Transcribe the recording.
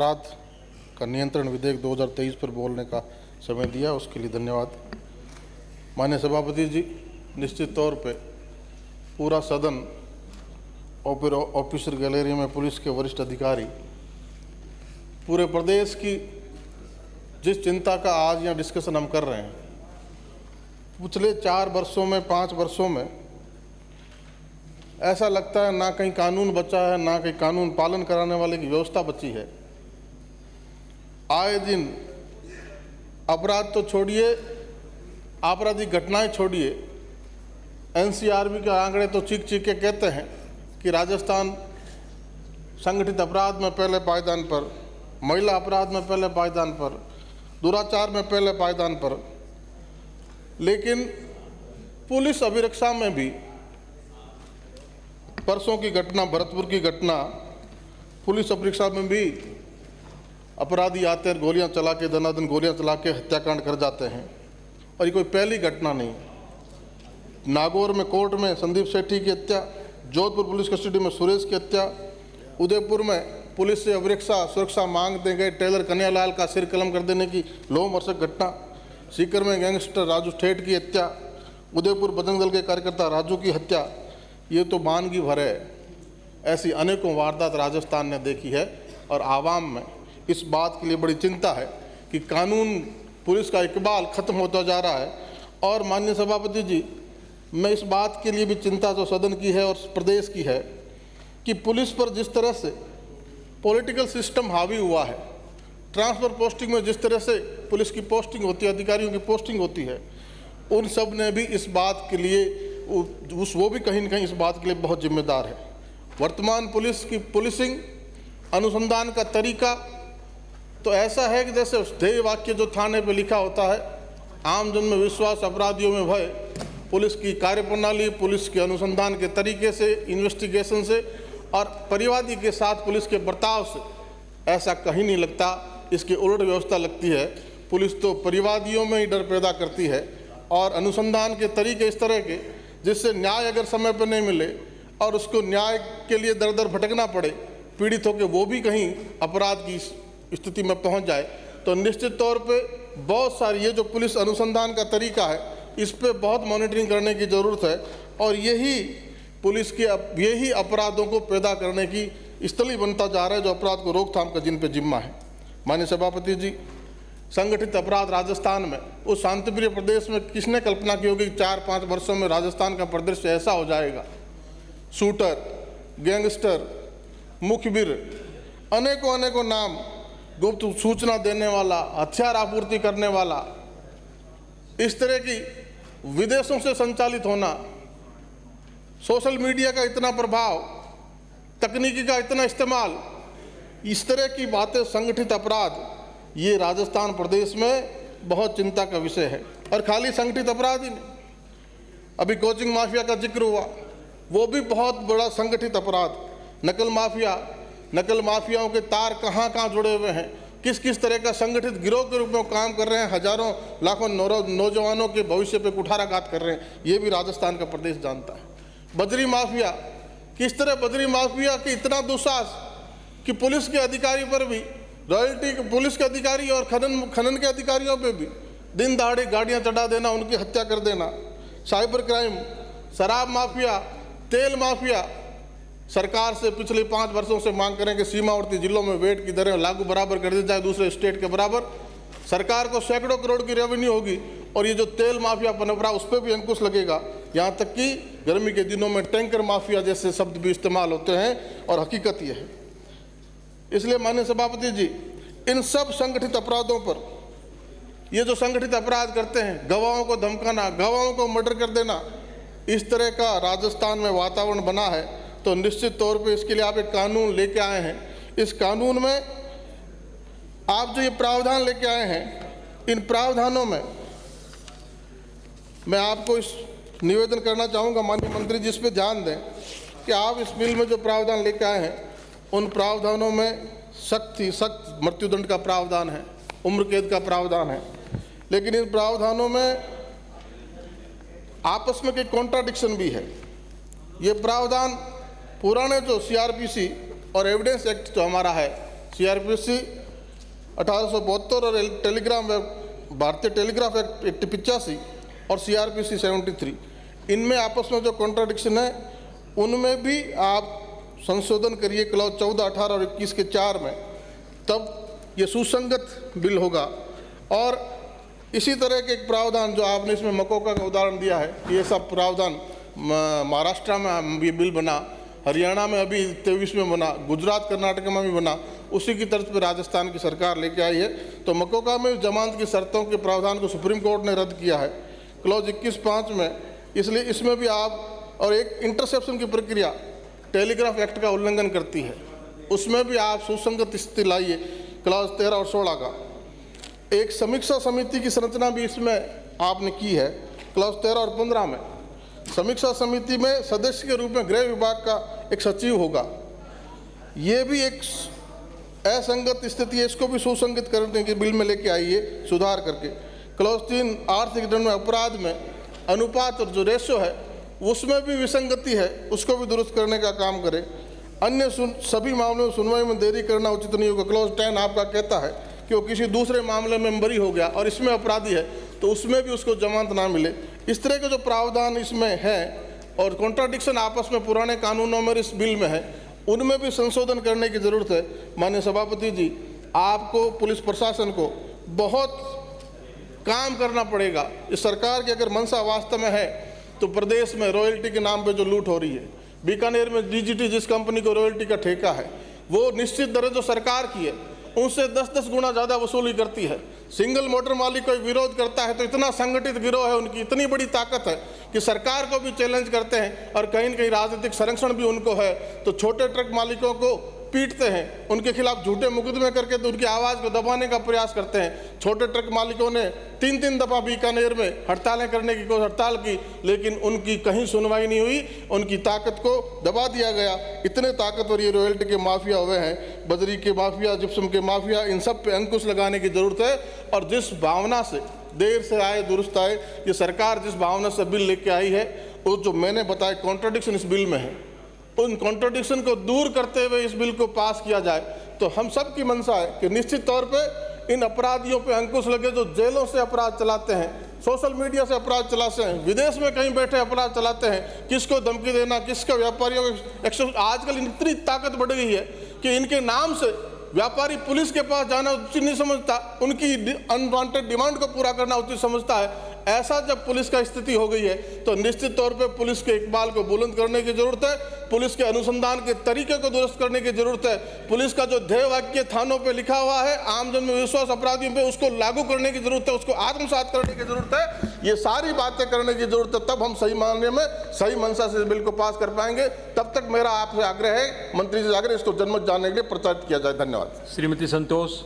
अपराध का नियंत्रण विधेयक 2023 पर बोलने का समय दिया, उसके लिए धन्यवाद। माननीय सभापति जी, निश्चित तौर पे पूरा सदन और ऑफिसर गैलरी में पुलिस के वरिष्ठ अधिकारी पूरे प्रदेश की जिस चिंता का आज यहाँ डिस्कशन हम कर रहे हैं, पिछले 4 वर्षों में 5 वर्षों में ऐसा लगता है ना कहीं कानून बचा है, ना कहीं कानून पालन कराने वाले की व्यवस्था बची है। आए दिन अपराध तो छोड़िए, आपराधिक घटनाएं छोड़िए, एनसीआरबी के आंकड़े तो चीख चीख के कहते हैं कि राजस्थान संगठित अपराध में पहले पायदान पर, महिला अपराध में पहले पायदान पर, दुराचार में पहले पायदान पर। लेकिन पुलिस अभिरक्षा में भी परसों की घटना, भरतपुर की घटना, पुलिस अभिरक्षा में भी अपराधी आते हैं, गोलियां चला के, दनादन गोलियां चला के हत्याकांड कर जाते हैं। और ये कोई पहली घटना नहीं। नागौर में कोर्ट में संदीप सेठी की हत्या, जोधपुर पुलिस कस्टडी में सुरेश की हत्या, उदयपुर में पुलिस से अभिरक्षा सुरक्षा मांगते गए टेलर कन्हैयालाल का सिर कलम कर देने की लोमहर्षक घटना, सीकर में गैंगस्टर राजू ठेठ की हत्या, उदयपुर बजरंग दल के कार्यकर्ता राजू की हत्या, ये तो मानगी भर है। ऐसी अनेकों वारदात राजस्थान ने देखी है और आवाम में इस बात के लिए बड़ी चिंता है कि कानून, पुलिस का इकबाल खत्म होता जा रहा है। और माननीय सभापति जी, मैं इस बात के लिए भी चिंता जो सदन की है और प्रदेश की है कि पुलिस पर जिस तरह से पॉलिटिकल सिस्टम हावी हुआ है, ट्रांसफ़र पोस्टिंग में जिस तरह से पुलिस की पोस्टिंग होती है, अधिकारियों की पोस्टिंग होती है, उन सब ने भी इस बात के लिए वो भी कहीं न कहीं इस बात के लिए बहुत जिम्मेदार है। वर्तमान पुलिस की पुलिसिंग, अनुसंधान का तरीका तो ऐसा है कि जैसे ध्येय वाक्य जो थाने पे लिखा होता है, आम जन में विश्वास, अपराधियों में भय, पुलिस की कार्यप्रणाली, पुलिस के अनुसंधान के तरीके से, इन्वेस्टिगेशन से और परिवादी के साथ पुलिस के बर्ताव से ऐसा कहीं नहीं लगता। इसकी उलट व्यवस्था लगती है। पुलिस तो परिवादियों में ही डर पैदा करती है और अनुसंधान के तरीके इस तरह के जिससे न्याय अगर समय पर नहीं मिले और उसको न्याय के लिए दर दर भटकना पड़े, पीड़ित होकर वो भी कहीं अपराध की स्थिति में पहुंच जाए, तो निश्चित तौर पे बहुत सारी ये जो पुलिस अनुसंधान का तरीका है, इस पे बहुत मॉनिटरिंग करने की ज़रूरत है। और यही पुलिस के यही अपराधों को पैदा करने की स्थली बनता जा रहा है जो अपराध को रोकथाम का जिन पे जिम्मा है। माननीय सभापति जी, संगठित अपराध राजस्थान में, उस शांतिप्रिय प्रदेश में किसने कल्पना की होगी 4-5 वर्षों में राजस्थान का परिदृश्य ऐसा हो जाएगा। शूटर, गैंगस्टर, मुखबिर, अनेकों नाम, गुप्त सूचना देने वाला, हथियार आपूर्ति करने वाला, इस तरह की विदेशों से संचालित होना, सोशल मीडिया का इतना प्रभाव, तकनीकी का इतना इस्तेमाल, इस तरह की बातें, संगठित अपराध, ये राजस्थान प्रदेश में बहुत चिंता का विषय है। और खाली संगठित अपराध ही नहीं, अभी कोचिंग माफिया का जिक्र हुआ, वो भी बहुत बड़ा संगठित अपराध। नकल माफियाओं के तार कहाँ जुड़े हुए हैं, किस किस तरह का संगठित गिरोह के रूप में काम कर रहे हैं, हजारों लाखों नौजवानों के भविष्य पे कुठाराघात कर रहे हैं, ये भी राजस्थान का प्रदेश जानता है। बजरी माफिया, किस तरह बजरी माफिया की इतना दुस्साहस कि पुलिस के अधिकारी पर भी, रॉयल्टी के पुलिस के अधिकारी और खनन के अधिकारियों पे भी दिन दहाड़े गाड़ियां चढ़ा देना, उनकी हत्या कर देना। साइबर क्राइम, शराब माफिया, तेल माफिया, सरकार से पिछले 5 वर्षों से मांग करें कि सीमावर्ती जिलों में वेट की दरें लागू बराबर कर दी जाए दूसरे स्टेट के बराबर। सरकार को सैकड़ों करोड़ की रेवेन्यू होगी और ये जो तेल माफिया पनप रहा उस पर भी अंकुश लगेगा। यहाँ तक कि गर्मी के दिनों में टैंकर माफिया जैसे शब्द भी इस्तेमाल होते हैं और हकीकत ये है। इसलिए माननीय सभापति जी, इन सब संगठित अपराधों पर, ये जो संगठित अपराध करते हैं, गवाहों को धमकाना, गवाहों को मर्डर कर देना, इस तरह का राजस्थान में वातावरण बना है, तो निश्चित तौर पे इसके लिए आप एक कानून लेके आए हैं। इस कानून में आप जो ये प्रावधान लेके आए हैं, इन प्रावधानों में मैं आपको इस निवेदन करना चाहूँगा, माननीय मंत्री जी, इस पे ध्यान दें कि आप इस बिल में जो प्रावधान लेके आए हैं, उन प्रावधानों में सख्त मृत्युदंड का प्रावधान है, उम्र कैद का प्रावधान है। लेकिन इन प्रावधानों में आपस में कई कॉन्ट्राडिक्शन भी है। ये प्रावधान पुराने जो CRPC और एविडेंस एक्ट जो हमारा है, CRPC 1872 और भारतीय टेलीग्राफ एक्ट 85 और CRPC 73, इनमें आपस में जो कॉन्ट्राडिक्शन है उनमें भी आप संशोधन करिए क्लॉज 14, 18 और 21 के 4 में, तब ये सुसंगत बिल होगा। और इसी तरह के एक प्रावधान जो आपने इसमें मकोका का उदाहरण दिया है, ये सब प्रावधान महाराष्ट्र में भी बिल बना, हरियाणा में अभी 23 में बना, गुजरात कर्नाटक में भी बना, उसी की तर्ज पर राजस्थान की सरकार लेके आई है। तो मकोका में जमानत की शर्तों के प्रावधान को सुप्रीम कोर्ट ने रद्द किया है क्लॉज 21(5) में, इसलिए इसमें भी आप, और एक इंटरसेप्शन की प्रक्रिया टेलीग्राफ एक्ट का उल्लंघन करती है, उसमें भी आप सुसंगत स्थिति लाइए क्लॉज 13 और 16 का। एक समीक्षा समिति की संरचना भी इसमें आपने की है क्लॉज 13 और 15 में। समीक्षा समिति में सदस्य के रूप में गृह विभाग का एक सचिव होगा, ये भी एक असंगत स्थिति है, इसको भी सुसंगत करने के बिल में लेके आइए सुधार करके। क्लॉज 3 आर्थिक दंड में अपराध में अनुपात और जो रेशो है उसमें भी विसंगति है, उसको भी दुरुस्त करने का काम करें। अन्य सभी मामलों में सुनवाई में देरी करना उचित नहीं होगा। क्लॉज 10 आपका कहता है कि वो किसी दूसरे मामले में बरी हो गया और इसमें अपराधी है तो उसमें भी उसको जमानत ना मिले। इस तरह के जो प्रावधान इसमें हैं और कॉन्ट्राडिक्शन आपस में पुराने कानूनों में इस बिल में है, उनमें भी संशोधन करने की ज़रूरत है। माननीय सभापति जी, आपको पुलिस प्रशासन को बहुत काम करना पड़ेगा। इस सरकार की अगर मंशा वास्तव में है तो प्रदेश में रॉयल्टी के नाम पे जो लूट हो रही है, बीकानेर में DGT जिस कंपनी को रॉयल्टी का ठेका है, वो निश्चित दर जो सरकार की है उनसे 10-10 गुना ज़्यादा वसूली करती है। सिंगल मोटर मालिक कोई विरोध करता है तो इतना संगठित गिरोह है, उनकी इतनी बड़ी ताकत है कि सरकार को भी चैलेंज करते हैं और कहीं न कहीं राजनीतिक संरक्षण भी उनको है। तो छोटे ट्रक मालिकों को पीटते हैं, उनके खिलाफ झूठे मुकदमे करके तो उनकी आवाज़ को दबाने का प्रयास करते हैं। छोटे ट्रक मालिकों ने 3-3 दफ़ा बीकानेर में हड़तालें करने की हड़ताल की, लेकिन उनकी कहीं सुनवाई नहीं हुई, उनकी ताकत को दबा दिया गया। इतने ताकतवर ये रॉयल्टी के माफिया हुए हैं, बजरी के माफिया, जिप्सम के माफिया, इन सब पे अंकुश लगाने की ज़रूरत है। और जिस भावना से देर से आए दुरुस्त आए, ये सरकार जिस भावना से बिल लेके आई है, वो जो मैंने बताया कॉन्ट्राडिक्शन इस बिल में है, उन कॉन्ट्राडिक्शन को दूर करते हुए इस बिल को पास किया जाए तो हम सब की मंशा है कि निश्चित तौर पे इन अपराधियों पे अंकुश लगे जो जेलों से अपराध चलाते हैं, सोशल मीडिया से अपराध चलाते हैं, विदेश में कहीं बैठे अपराध चलाते हैं, किसको धमकी देना, किसका व्यापारियों को। आजकल इतनी ताकत बढ़ गई है कि इनके नाम से व्यापारी पुलिस के पास जाना उचित नहीं समझता, उनकी अनवांटेड डिमांड को पूरा करना उचित समझता है। ऐसा जब पुलिस का स्थिति हो गई है तो निश्चित तौर पे पुलिस के इकबाल को बुलंद करने की जरूरत है, पुलिस के अनुसंधान के तरीके को दुरुस्त करने की जरूरत है। पुलिस का जो ध्येय वाक्य थानों पे लिखा हुआ है, आमजन में विश्वास अपराधियों पे, उसको लागू करने की जरूरत है, उसको आत्मसात करने की जरूरत है। ये सारी बातें करने की जरूरत है, तब हम सही मायने में सही मंशा से इस बिल को पास कर पाएंगे। तब तक मेरा आपसे आग्रह है, मंत्री जी से आग्रह, इसको जनमत जानने के लिए प्रचारित किया जाए। धन्यवाद। श्रीमती संतोष।